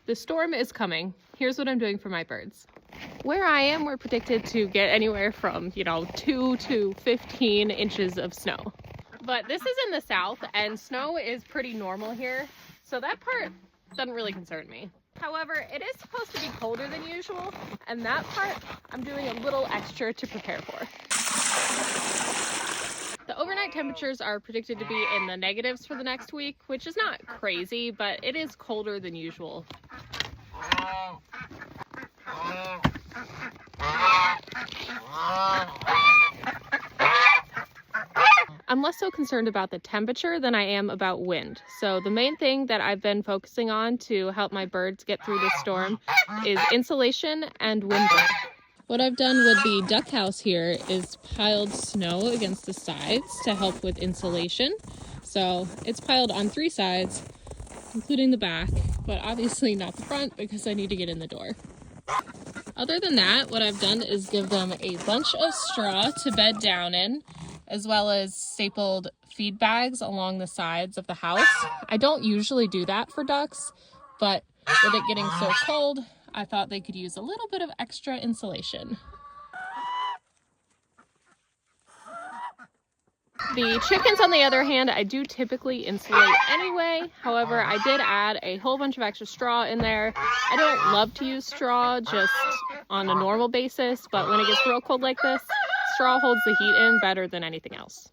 The storm is coming. Here's what I'm doing for my birds. Where I am, we're predicted to get anywhere from, 2 to 15 inches of snow. But this is in the south and snow is pretty normal here, so that part doesn't really concern me. However, it is supposed to be colder than usual, and that part I'm doing a little extra to prepare for. The overnight temperatures are predicted to be in the negatives for the next week, which is not crazy, but it is colder than usual. I'm less so concerned about the temperature than I am about wind. So the main thing that I've been focusing on to help my birds get through this storm is insulation and windbreak. What I've done with the duck house here is piled snow against the sides to help with insulation. So it's piled on 3 sides, including the back, but obviously not the front because I need to get in the door. Other than that, what I've done is give them a bunch of straw to bed down in, as well as stapled feed bags along the sides of the house. I don't usually do that for ducks, but with it getting so cold, I thought they could use a little bit of extra insulation. The chickens, on the other hand, I do typically insulate anyway. However, I did add a whole bunch of extra straw in there. I don't love to use straw just on a normal basis, but when it gets real cold like this, straw holds the heat in better than anything else.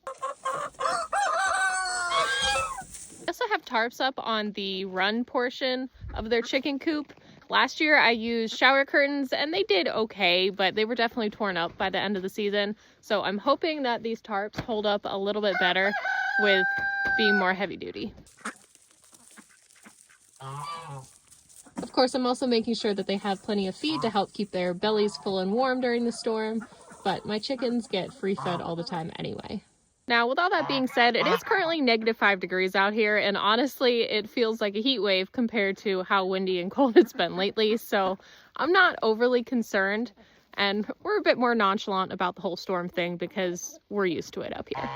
I also have tarps up on the run portion of their chicken coop. Last year I used shower curtains and they did okay, but they were definitely torn up by the end of the season. So I'm hoping that these tarps hold up a little bit better with being more heavy duty. Of course, I'm also making sure that they have plenty of feed to help keep their bellies full and warm during the storm, but my chickens get free fed all the time anyway. Now, with all that being said, it is currently -5 degrees out here, and honestly, it feels like a heat wave compared to how windy and cold it's been lately, so I'm not overly concerned, and we're a bit more nonchalant about the whole storm thing because we're used to it up here.